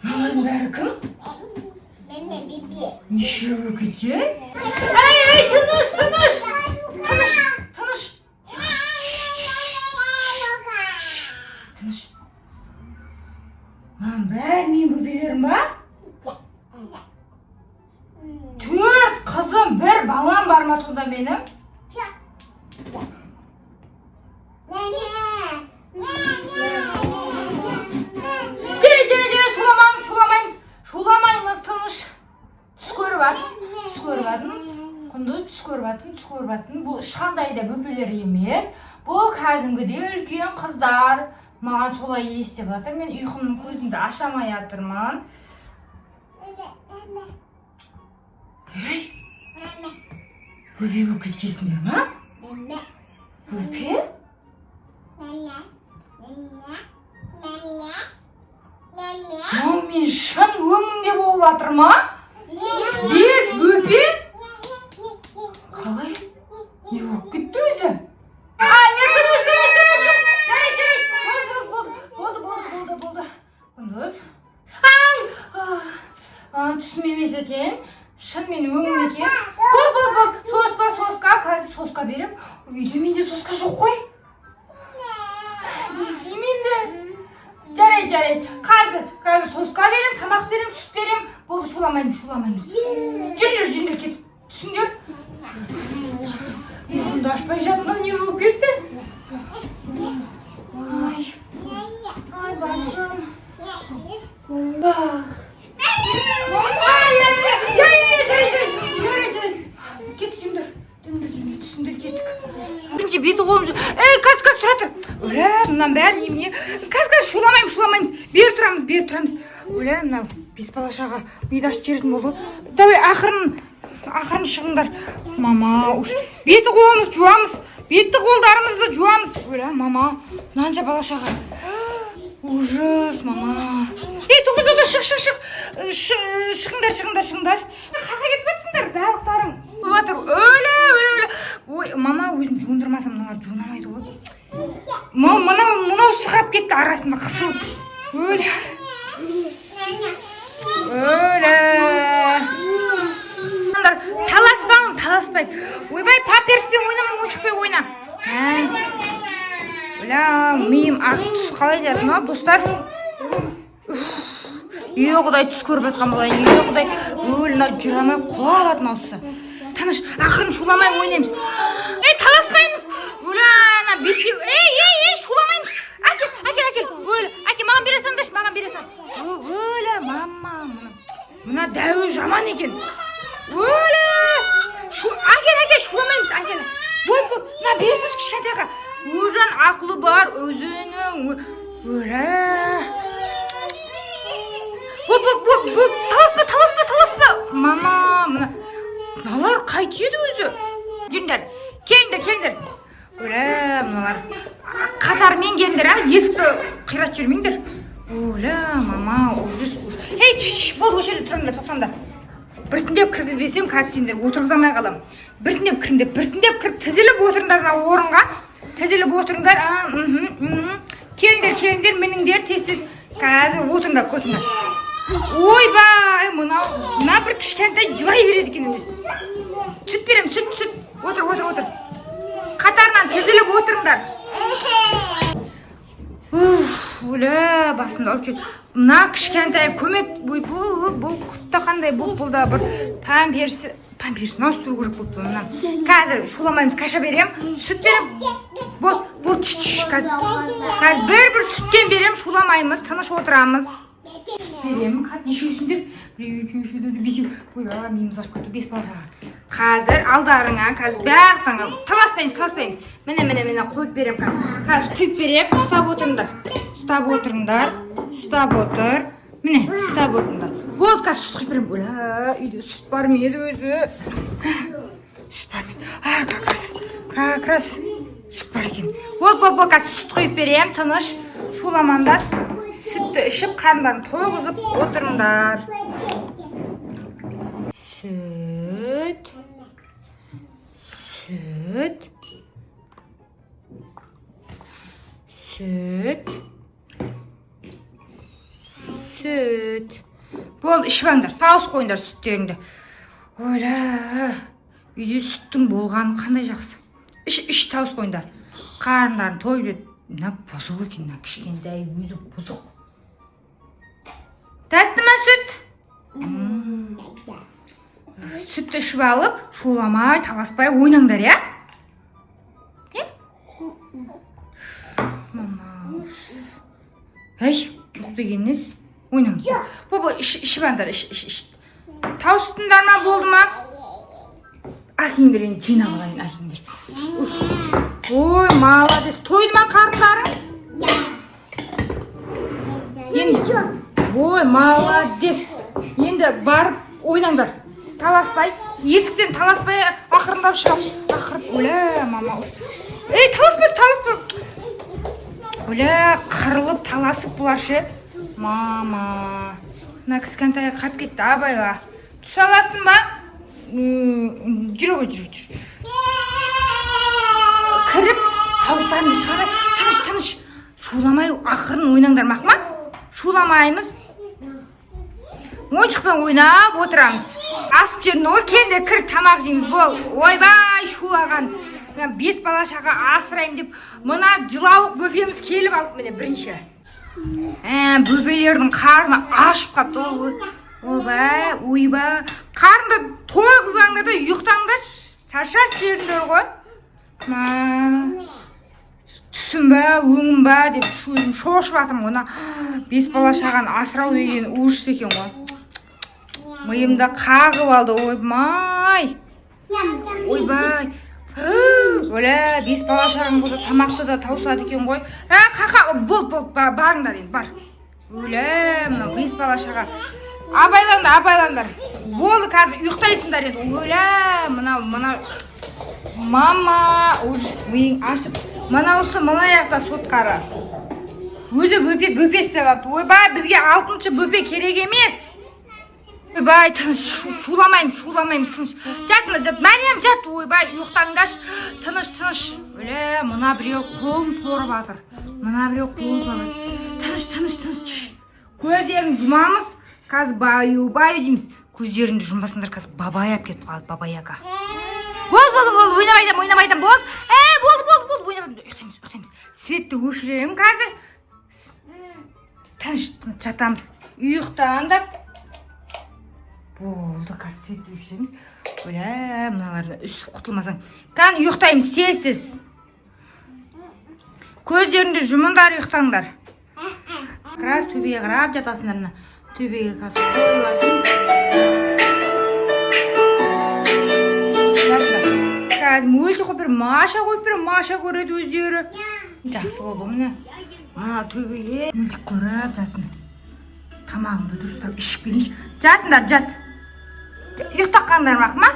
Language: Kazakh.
Mınaların bәрі кім? Мен бебе. Нешеу кеткен? Ай, тыныш. Тыныш. Тыныш. Мынаның бәрі менің бөпелерім ба? 4 қызым, 1 балам бар ма сонда менің? Шуламаймыз, тыныш. Түс көріп атын. Құндыз түс көріп атын. Бұл ешқандай да бөпелер емес. Бұл кәдімгідей үлкен қыздар. Маған солай елестеп жатыр. Мен ұйқымның көзімді ашамай жатырмын. Ей! Бөпе болып кеткесіңдер ма? Бөпе? Мынау мен шын өңімде болып жатыр ма? 5 бөпе? Қалай? Не болып кетті өзі? Болды. Құндыз. Түсім емес екен. Шын мен өңім екен. Болды. Соска. Қазір соска берем. Үйде менде соска жоқ қой. Не істеймін енді? Жарайды. Қазір соска берем, тамақ берем, сүт берем. Болды, шуламаймыз. Жеңдер кет. Түсіңдер. Ұйқымды ашпай жатына не болып кетті? Ай, басым. Жарайды. Кеттік жеңдер. Түсіңдер кеттік. Бірінші беті қолым жүр. Қаз, тұра тұр. Өлә, мұнан бәрі немене? Қаз, шуламаймыз. Бер тұрамыз. Өлә, мынау бес балашаға мидашы жеретін болды. Давай, ақырын шығыңдар. Мама, уж беті қолымыз жуамыз. Бетті қолдарымызды жуамыз. Өлә, мама, мынанша балашаға. Ужас, мама. Тоқта, шығыңдар. Қақа кетіп жатсыңдар, барлықтарың. Өлә. Ой, мама өзін жуындырмасам, мыналар жуынамайды ғой. Мынау сұқап кетті арасында қысылып. Өлә. Таласпай. Ойбай, памперспен ойнама, ойыншықпен ойна. Өлә, миым түс қалай деді ма, достар? Құдай түс көріп жатқан болайын. Құдай, өлі, жүрамай құлап атын аусы. Тыныш, ақырын шуламай ойнаймыз. Таласпаймыз. Өлә, бесеу. Шуламаймыз. Әкел. Өлі, маған бере салыңдаршы, Өлі, мама. Мына дәуі жаман екен. Өлі. Әкел, шуламаймыз, әкел. Болды. Мына бересіз кішкентайға. Өзін ақылы бар, өзінің. Өлі. Таласпа. Мама, мына. Мыналар қайтеді өзі? Жүріңдер, келіңдер. Өлә, мыналар. Қатармен келіңдер, есікті қират жүрмеңдер. Өлә, мама, ужас. Болды, осы жерде тұрыңдар, тоқтаңдар. Біртіндеп кіргізбесем, қазір сендер отырғызамай қалам. Біртіндеп кіріп, тізіліп отырыңдар орынға. Келіңдер, мініңдер, тез. Қазір отырыңдар. Ойбай, мына бір кішкентай жылай береді екен өзі. Сүт берем, сүт. Отыр. Қатарынан тізіліп отырыңдар. Өлі, басымда ұрып кетті. Мына кішкентай көмек, бұл құтта қандай бұл да бір памперс настыру керек болып тұр. Қазір шуламаймыз, каша берем, сүт берем. Қазір бір сүттен берем, шуламаймыз, тыныш отырамыз. Берем, нешеусіңдер? Біреу, екеу, үшеу, бесеу. Ойбай, миымыз ашып кетті, 5 балашаға. Қазір алдарыңа, қазір бәріқтаңа таласпаймыз. Міне қойып берем қазір құйып берем, ұстап отырыңдар. Міне, ұстап отырыңдар. Болды, қазір сүт құйып берем. Өлә, үйде сүт бар ма еді өзі? Сүт бар ма еді? Как раз сүт бар екен. Болды, қазір сүт құйып берем, тыныш, шуламаңдар. Сүтті ішіп, қандарын тойғызып отырыңдар. Süt. сүт. Бол, ішіп аңдар. Тауыс қойыңдар сүттеріңді. Ойла. Үйде сүттің болғаны қандай жақсы. Іш тауыс қойыңдар. Қарындарын тойып жүреді. Мына бұзық екен, мына кішкентай өзі бұзық. Тәтті ме сүт? Сүтті ішіп алып, шуламай, таласпай ойнаңдар, я? Мама. Әй, жоқ дегеніңіз. Ойнаңдар. Бұл, ішіп аңдар, іш. Тау сүттіңдер ма, болды ма? Әкеңдер енді жинап алайын, әкеңдер. Ой, молодец. Тойды ма қарындарың? Енді, ой, молодец. Енді барып ойнаңдар. Таласпай, есіктен таласпай ақырындап шығам. Ақырып, өля, мама. Ей, таласпай. Өля, қырылып, таласып бұларшы. Мама. Мына кішкентай қап кетті, абайла. Түс аласың ба? Жүр. Кіріп, тауыстарымды шығарай. Тыныш. Шуламай, ақырын ойнаңдар мақма? Шуламаймыз. Ойыншықпен ойнап отырамыз. Асып жерін ой, келдер кір тамақ жейміз. Бол, ойбай, шулаған. Мен 5 бала шаға асырайым деп, мына жылауық бөпеміз келіп алып міне бірінші. Бөпелердің қарны ашып қапты. Ойбай. Қарынды тойғызғаңдар да ұйықтаңдар. Шаршар жеріндер ғой. Түсім ба, өңім ба деп шошып атым ғына. 5 бала шаған асырау деген ужас екен ғой. Миымда қағып алды, ойбай. Оля, 5 бала шағың болса тамақты да таусады екен ғой. Қақа, бол, барыңдар енді, бар. Оля, мына 5 бала шаға. Абайландар. Болды, қазір ұйықтайсыңдар енді. Оля, мына. Мама, ужас, миың ашып. Мына осы яқта сотқары. Өзі бөпе істеп апты. Ойбай, бізге 6-шы бөпе керек емес. Ойбай, тыныш, шуламайым, тыныш. Жат, Мәриям, жат, ойбай, ұйықтаңдаш, тыныш. Өле, мына біреу қолын сорып атыр. Тыныш. Көздерін жұмамыз, қазір баю дейміз. Көздерінді жұмбасындар, қазір бабай ап кетіп қалады, бабай аға. Бол, ойнамайдам, бол. Бол, ұйықтаймыз. Светті өшірем қазір. Тыныш, жатамыз. Ұйықтаңдар. Болды, қазір светті өшіреміз. Өля, мыналарына үсіп құтылмасаң. Қан ұйықтаймыз, тез. Көздерінде жұмындар, ұйықтаңдар. Крас төбеге қарап жатасыңдар. Төбеге қазір қойылады. Қазір мөлші қойып бір, Маша көреді өздері. Жақсы болды, мына төбеге мөлші көріп жатсын. Тамағымды дұрыстап ішіп келейінші. Жатыңдар. Ұйықтаққандар мақма?